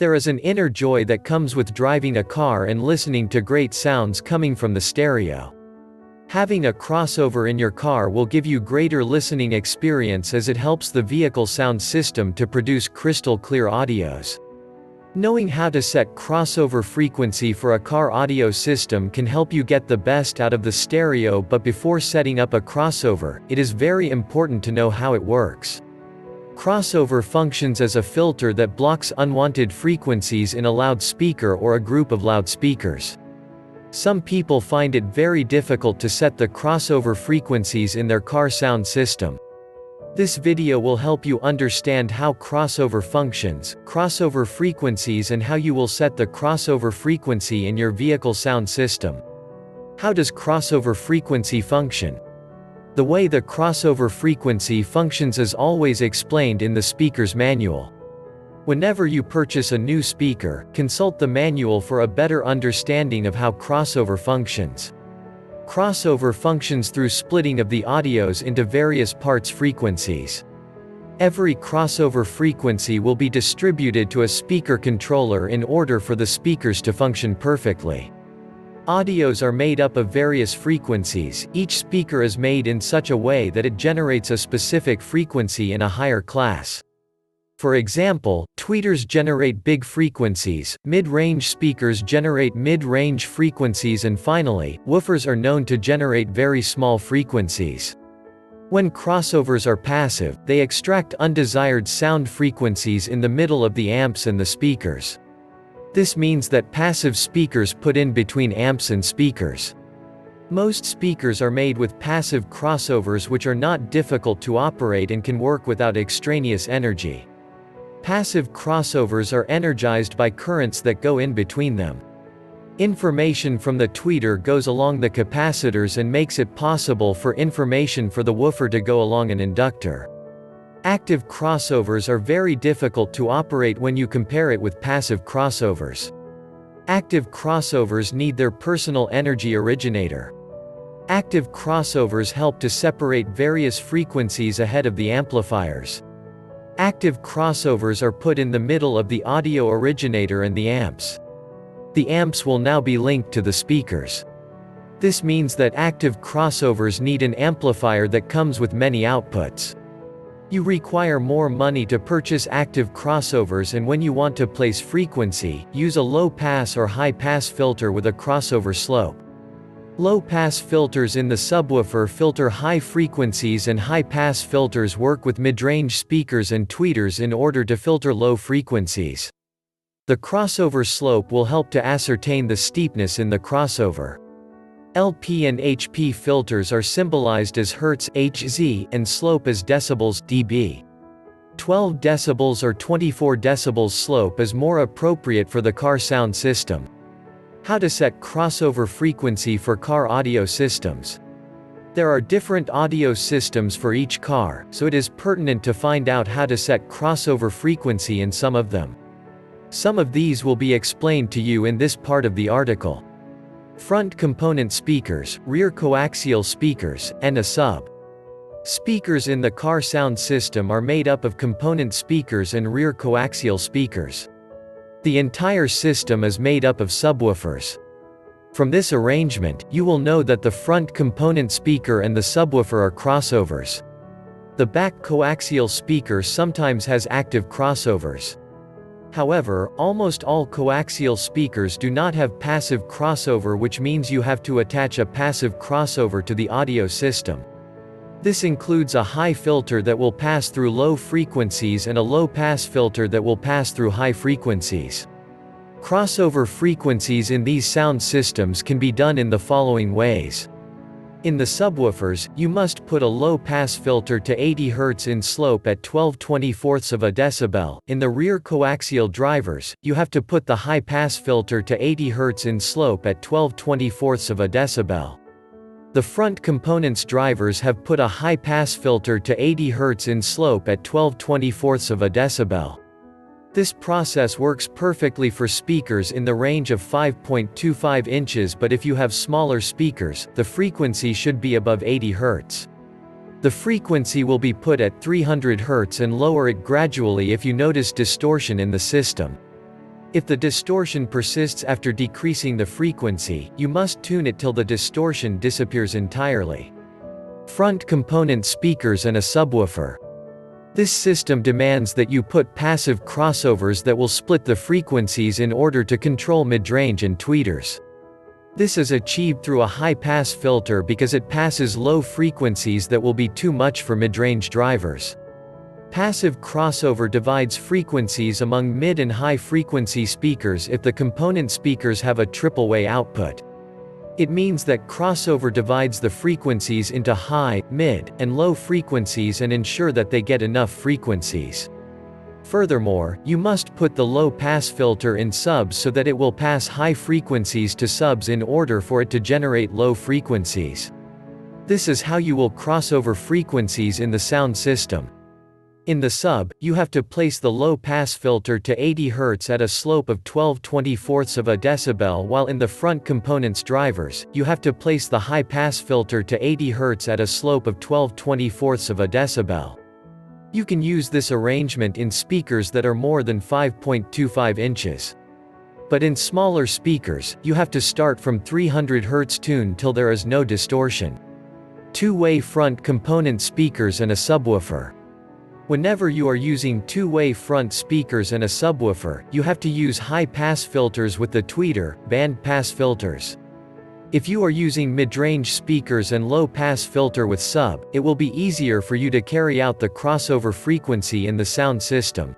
There is an inner joy that comes with driving a car and listening to great sounds coming from the stereo. Having a crossover in your car will give you greater listening experience as it helps the vehicle sound system to produce crystal clear audios. Knowing how to set crossover frequency for a car audio system can help you get the best out of the stereo, but before setting up a crossover, it is very important to know how it works. Crossover functions as a filter that blocks unwanted frequencies in a loudspeaker or a group of loudspeakers. Some people find it very difficult to set the crossover frequencies in their car sound system. This video will help you understand how crossover functions, crossover frequencies, and how you will set the crossover frequency in your vehicle sound system. How does crossover frequency function? The way the crossover frequency functions is always explained in the speaker's manual. Whenever you purchase a new speaker, consult the manual for a better understanding of how crossover functions. Crossover functions through splitting of the audios into various parts frequencies. Every crossover frequency will be distributed to a speaker controller in order for the speakers to function perfectly. Audios are made up of various frequencies. Each speaker is made in such a way that it generates a specific frequency in a higher class. For example, tweeters generate big frequencies, mid-range speakers generate mid-range frequencies, and finally, woofers are known to generate very small frequencies. When crossovers are passive, they extract undesired sound frequencies in the middle of the amps and the speakers. This means that passive speakers put in between amps and speakers. Most speakers are made with passive crossovers which are not difficult to operate and can work without extraneous energy. Passive crossovers are energized by currents that go in between them. Information from the tweeter goes along the capacitors and makes it possible for information for the woofer to go along an inductor. Active crossovers are very difficult to operate when you compare it with passive crossovers. Active crossovers need their personal energy originator. Active crossovers help to separate various frequencies ahead of the amplifiers. Active crossovers are put in the middle of the audio originator and the amps. The amps will now be linked to the speakers. This means that active crossovers need an amplifier that comes with many outputs. You require more money to purchase active crossovers, and when you want to place frequency, use a low-pass or high-pass filter with a crossover slope. Low-pass filters in the subwoofer filter high frequencies, and high-pass filters work with mid-range speakers and tweeters in order to filter low frequencies. The crossover slope will help to ascertain the steepness in the crossover. LP and HP filters are symbolized as Hz (Hz) and slope as decibels (dB). 12 decibels or 24 decibels slope is more appropriate for the car sound system. How to set crossover frequency for car audio systems. There are different audio systems for each car, so it is pertinent to find out how to set crossover frequency in some of them. Some of these will be explained to you in this part of the article. Front component speakers, rear coaxial speakers, and a sub. Speakers in the car sound system are made up of component speakers and rear coaxial speakers. The entire system is made up of subwoofers. From this arrangement, you will know that the front component speaker and the subwoofer are crossovers. The back coaxial speaker sometimes has active crossovers. However, almost all coaxial speakers do not have passive crossover, which means you have to attach a passive crossover to the audio system. This includes a high filter that will pass through low frequencies and a low-pass filter that will pass through high frequencies. Crossover frequencies in these sound systems can be done in the following ways. In the subwoofers, you must put a low-pass filter to 80 Hz in slope at 12/24 of a decibel. In the rear coaxial drivers, you have to put the high-pass filter to 80 Hz in slope at 12/24 of a decibel. The front components drivers have put a high-pass filter to 80 Hz in slope at 12/24 of a decibel. This process works perfectly for speakers in the range of 5.25 inches, but if you have smaller speakers, the frequency should be above 80 Hz. The frequency will be put at 300 Hz and lower it gradually if you notice distortion in the system. If the distortion persists after decreasing the frequency, you must tune it till the distortion disappears entirely. Front component speakers and a subwoofer. This system demands that you put passive crossovers that will split the frequencies in order to control midrange and tweeters. This is achieved through a high-pass filter because it passes low frequencies that will be too much for midrange drivers. Passive crossover divides frequencies among mid and high-frequency speakers if the component speakers have a triple-way output. It means that crossover divides the frequencies into high, mid, and low frequencies and ensure that they get enough frequencies. Furthermore, you must put the low-pass filter in subs so that it will pass high frequencies to subs in order for it to generate low frequencies. This is how you will cross over frequencies in the sound system. In the sub, you have to place the low-pass filter to 80 Hz at a slope of 12/24 of a decibel, while in the front components drivers, you have to place the high-pass filter to 80 Hz at a slope of 12/24 of a decibel. You can use this arrangement in speakers that are more than 5.25 inches. But in smaller speakers, you have to start from 300 Hz tune till there is no distortion. Two-way front component speakers and a subwoofer. Whenever you are using two-way front speakers and a subwoofer, you have to use high-pass filters with the tweeter, band-pass filters. If you are using mid-range speakers and low-pass filter with sub, it will be easier for you to carry out the crossover frequency in the sound system.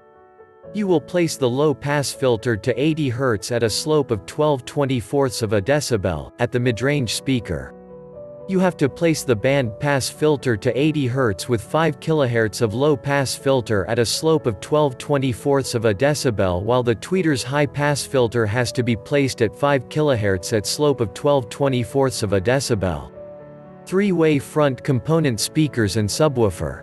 You will place the low-pass filter to 80 Hz at a slope of 12/24 of a decibel, at the mid-range speaker. You have to place the band-pass filter to 80 Hz with 5 kHz of low-pass filter at a slope of 12/24 of a decibel, while the tweeter's high-pass filter has to be placed at 5 kHz at slope of 12/24 of a decibel. Three-way front component speakers and subwoofer.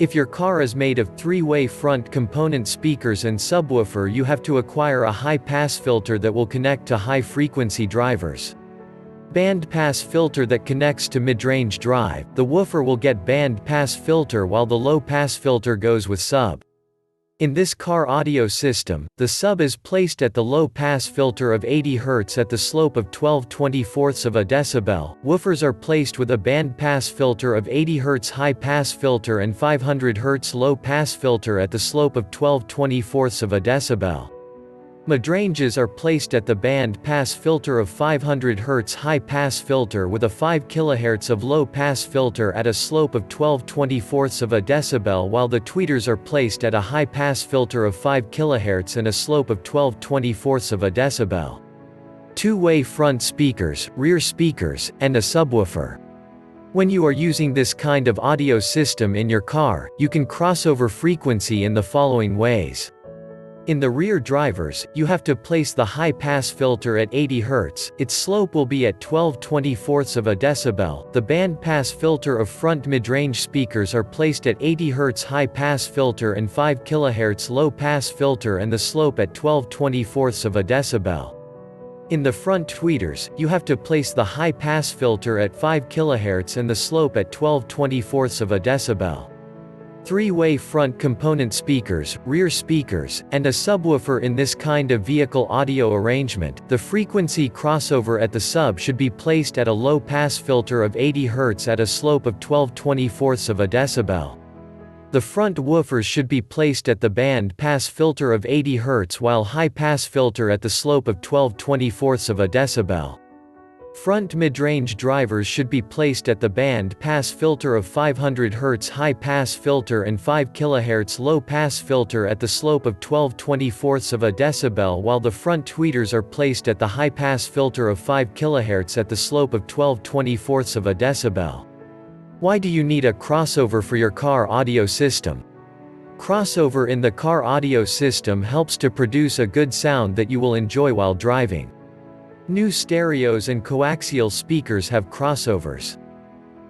If your car is made of three-way front component speakers and subwoofer, you have to acquire a high-pass filter that will connect to high-frequency drivers. Band-pass filter that connects to mid-range drive, the woofer will get band-pass filter while the low-pass filter goes with sub. In this car audio system, the sub is placed at the low-pass filter of 80 Hz at the slope of 12/24 of a decibel, woofers are placed with a band-pass filter of 80 Hz high-pass filter and 500 Hz low-pass filter at the slope of 12/24 of a decibel. Midranges are placed at the band-pass filter of 500 Hz high-pass filter with a 5 kHz of low-pass filter at a slope of 12/24 of a decibel, while the tweeters are placed at a high-pass filter of 5 kHz and a slope of 12/24 of a decibel. Two-way front speakers, rear speakers, and a subwoofer. When you are using this kind of audio system in your car, you can cross over frequency in the following ways. In the rear drivers, you have to place the high-pass filter at 80 Hz, its slope will be at 12/24 of a decibel. The band-pass filter of front mid-range speakers are placed at 80 Hz high-pass filter and 5 kHz low-pass filter and the slope at 12/24 of a decibel. In the front tweeters, you have to place the high-pass filter at 5 kHz and the slope at 12/24 of a decibel. Three-way front component speakers, rear speakers, and a subwoofer. In this kind of vehicle audio arrangement, the frequency crossover at the sub should be placed at a low-pass filter of 80 Hz at a slope of 12/24 of a decibel. The front woofers should be placed at the band-pass filter of 80 Hz while high-pass filter at the slope of 12/24 of a decibel. Front mid-range drivers should be placed at the band-pass filter of 500 Hz high-pass filter and 5 kHz low-pass filter at the slope of 12/24 of a decibel, while the front tweeters are placed at the high-pass filter of 5 kHz at the slope of 12/24 of a decibel. Why do you need a crossover for your car audio system? Crossover in the car audio system helps to produce a good sound that you will enjoy while driving. New stereos and coaxial speakers have crossovers.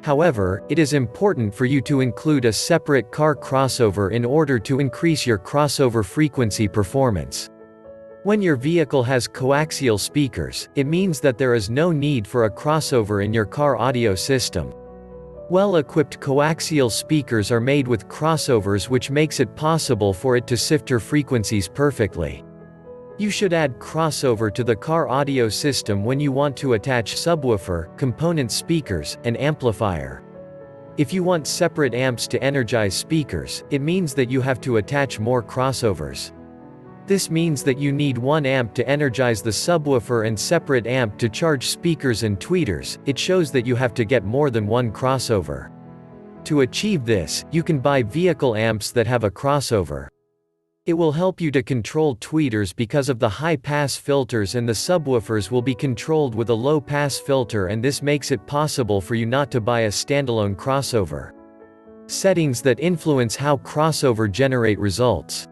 However, it is important for you to include a separate car crossover in order to increase your crossover frequency performance. When your vehicle has coaxial speakers, it means that there is no need for a crossover in your car audio system. Well-equipped coaxial speakers are made with crossovers, which makes it possible for it to sift your frequencies perfectly. You should add crossover to the car audio system when you want to attach subwoofer, component speakers, and amplifier. If you want separate amps to energize speakers, it means that you have to attach more crossovers. This means that you need one amp to energize the subwoofer and separate amp to charge speakers and tweeters. It shows that you have to get more than one crossover. To achieve this, you can buy vehicle amps that have a crossover. It will help you to control tweeters because of the high-pass filters, and the subwoofers will be controlled with a low-pass filter, and this makes it possible for you not to buy a standalone crossover. Settings that influence how crossover generate results.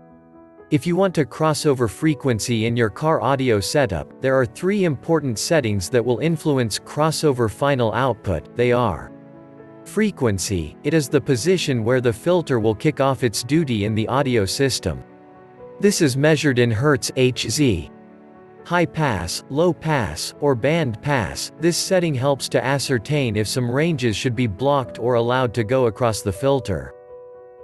If you want a crossover frequency in your car audio setup, there are 3 important settings that will influence crossover final output. They are: frequency, it is the position where the filter will kick off its duty in the audio system. This is measured in Hz Hz. High pass, low pass, or band pass, this setting helps to ascertain if some ranges should be blocked or allowed to go across the filter.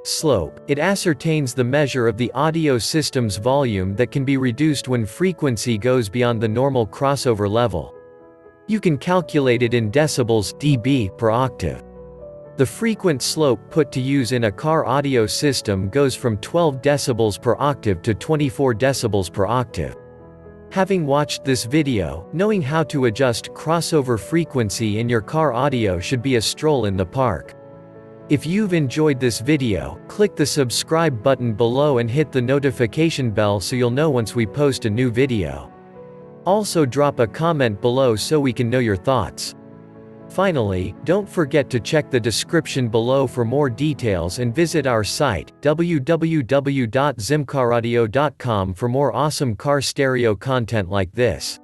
Slope, it ascertains the measure of the audio system's volume that can be reduced when frequency goes beyond the normal crossover level. You can calculate it in decibels dB per octave. The frequent slope put to use in a car audio system goes from 12 decibels per octave to 24 decibels per octave. Having watched this video, knowing how to adjust crossover frequency in your car audio should be a stroll in the park. If you've enjoyed this video, click the subscribe button below and hit the notification bell so you'll know once we post a new video. Also drop a comment below so we can know your thoughts. Finally, don't forget to check the description below for more details and visit our site, www.zimcaraudio.com, for more awesome car stereo content like this.